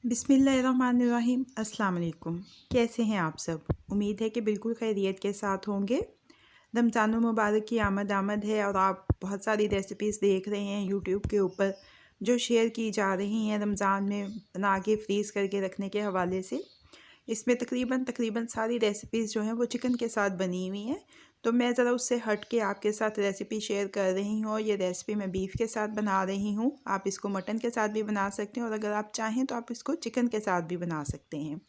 बिस्मिल्लाहिर्रहमानिर्रहीम। अस्सलाम वालेकुम। कैसे हैं आप सब? उम्मीद है कि बिल्कुल खैरियत के साथ होंगे। रमज़ान मुबारक की आमद है और आप बहुत सारी रेसिपीज़ देख रहे हैं यूट्यूब के ऊपर जो शेयर की जा रही हैं रमज़ान में बना के फ्रीज़ करके रखने के हवाले से। इसमें तकरीबन सारी रेसिपीज़ जो हैं वो चिकन के साथ बनी हुई हैं, तो मैं ज़रा उससे हट के आपके साथ रेसिपी शेयर कर रही हूँ। और ये रेसिपी मैं बीफ के साथ बना रही हूँ। आप इसको मटन के साथ भी बना सकते हैं और अगर आप चाहें तो आप इसको चिकन के साथ भी बना सकते हैं।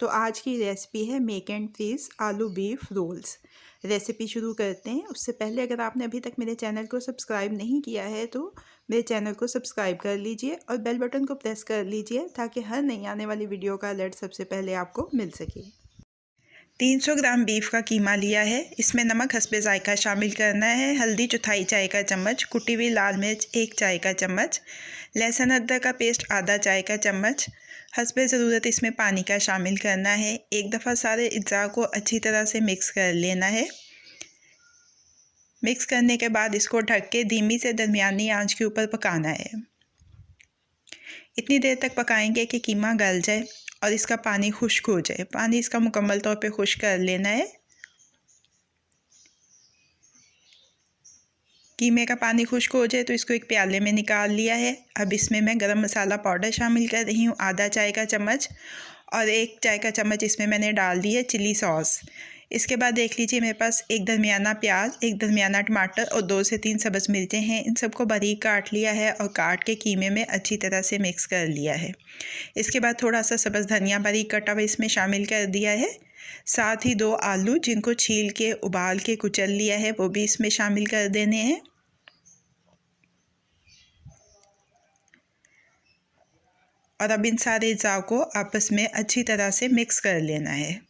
तो आज की रेसिपी है मेक एंड फ्रीज़ आलू बीफ रोल्स। रेसिपी शुरू करते हैं। उससे पहले अगर आपने अभी तक मेरे चैनल को सब्सक्राइब नहीं किया है तो मेरे चैनल को सब्सक्राइब कर लीजिए और बेल बटन को प्रेस कर लीजिए ताकि हर नई आने वाली वीडियो का अलर्ट सबसे पहले आपको मिल सके। 300 ग्राम बीफ का कीमा लिया है। इसमें नमक हस्बे जायका शामिल करना है, हल्दी चौथाई चाय का चम्मच, कुटी हुई लाल मिर्च 1 चाय का चम्मच, लहसुन अदरक का पेस्ट आधा चाय का चम्मच, हस्बे ज़रूरत इसमें पानी का शामिल करना है। एक दफ़ा सारे अज्जा को अच्छी तरह से मिक्स कर लेना है। मिक्स करने के बाद इसको ढक के धीमी से दरमियानी आंच के ऊपर पकाना है। इतनी देर तक पकाएंगे कि कीमा गल जाए और इसका पानी खुश्क हो जाए। पानी इसका मुकम्मल तौर पे खुश्क कर लेना है। कीमे का पानी खुश्क हो जाए तो इसको एक प्याले में निकाल लिया है। अब इसमें मैं गरम मसाला पाउडर शामिल कर रही हूँ आधा चाय का चम्मच, और 1 चाय का चम्मच इसमें मैंने डाल दी है चिली सॉस। इसके बाद देख लीजिए मेरे पास एक दरमियाना प्याज, एक दरमियाना टमाटर और 2 से 3 सब्ज़ मिर्चें हैं। इन सबको बारीक काट लिया है और काट के कीमे में अच्छी तरह से मिक्स कर लिया है। इसके बाद थोड़ा सा सब्ज़ धनिया बारीक कटा हुआ इसमें शामिल कर दिया है। साथ ही 2 आलू जिनको छील के उबाल के कुचल लिया है वो भी इसमें शामिल कर देने हैं। और अब इन सारे अज्जा को आपस में अच्छी तरह से मिक्स कर लेना है।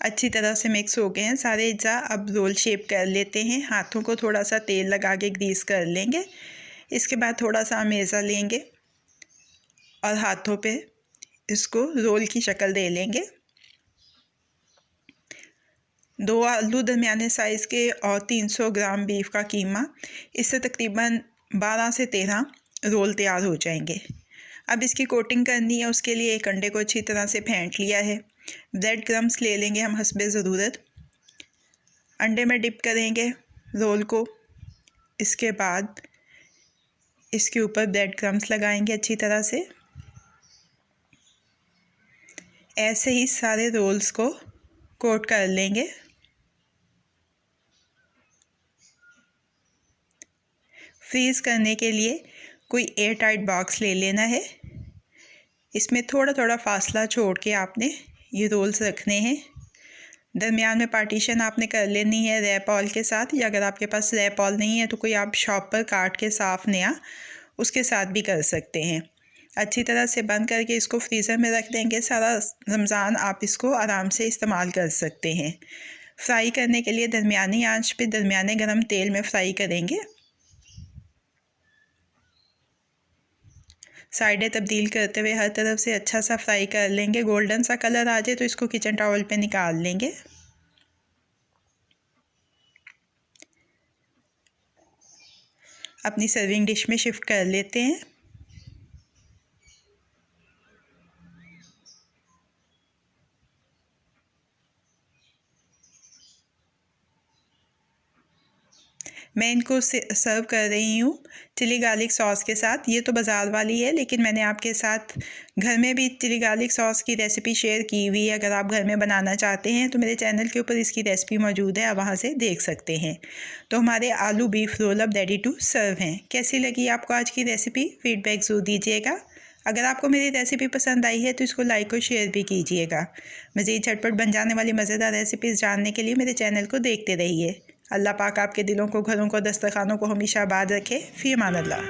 अच्छी तरह से मिक्स हो गए हैं सारे अज्जा। अब रोल शेप कर लेते हैं। हाथों को थोड़ा सा तेल लगा के ग्रीस कर लेंगे। इसके बाद थोड़ा सा अमेज़ा लेंगे और हाथों पे इसको रोल की शक्ल दे लेंगे। 2 आलू दरमियाने साइज़ के और 300 ग्राम बीफ का कीमा, इससे तकरीबन 12 से 13 रोल तैयार हो जाएंगे। अब इसकी कोटिंग करनी है, उसके लिए एक अंडे को अच्छी तरह से फेंट लिया है। ब्रेड क्रम्स ले लेंगे हम हस्बे ज़रूरत। अंडे में डिप करेंगे रोल को। इसके बाद इसके ऊपर ब्रेड क्रम्स लगाएंगे अच्छी तरह से। ऐसे ही सारे रोल्स को कोट कर लेंगे। फ्रीज़ करने के लिए कोई एयर टाइट बॉक्स ले लेना है। इसमें थोड़ा थोड़ा फासला छोड़ के आपने ये रोल्स रखने हैं। दरमियान में पार्टीशन आपने कर लेनी है रैप ऑयल के साथ, या अगर आपके पास रैप ऑयल नहीं है तो कोई आप शॉप पर काट के साफ़ नया उसके साथ भी कर सकते हैं। अच्छी तरह से बंद करके इसको फ्रीज़र में रख देंगे। सारा रमज़ान आप इसको आराम से इस्तेमाल कर सकते हैं। फ्राई करने के लिए दरमियानी आंच पे दरमियाने गर्म तेल में फ्राई करेंगे। साइडें तब्दील करते हुए हर तरफ से अच्छा सा फ्राई कर लेंगे। गोल्डन सा कलर आ जाए तो इसको किचन टॉवल पे निकाल लेंगे। अपनी सर्विंग डिश में शिफ्ट कर लेते हैं। मैं इनको सर्व कर रही हूँ चिली गार्लिक सॉस के साथ। ये तो बाज़ार वाली है, लेकिन मैंने आपके साथ घर में भी चिली गार्लिक सॉस की रेसिपी शेयर की हुई है। अगर आप घर में बनाना चाहते हैं तो मेरे चैनल के ऊपर इसकी रेसिपी मौजूद है, आप वहाँ से देख सकते हैं। तो हमारे आलू बीफ रोल अब रेडी टू सर्व हैं। कैसी लगी आपको आज की रेसिपी? फीडबैक ज़रूर दीजिएगा। अगर आपको मेरी रेसिपी पसंद आई है तो इसको लाइक और शेयर भी कीजिएगा। मज़ीद झटपट बन जाने वाली मज़ेदार रेसिपीज़ जानने के लिए मेरे चैनल को देखते रहिए। अल्लाह पाक आपके दिलों को, घरों को, दस्तरखानों को हमेशा आबाद रखे। फ़ी अमान अल्लाह।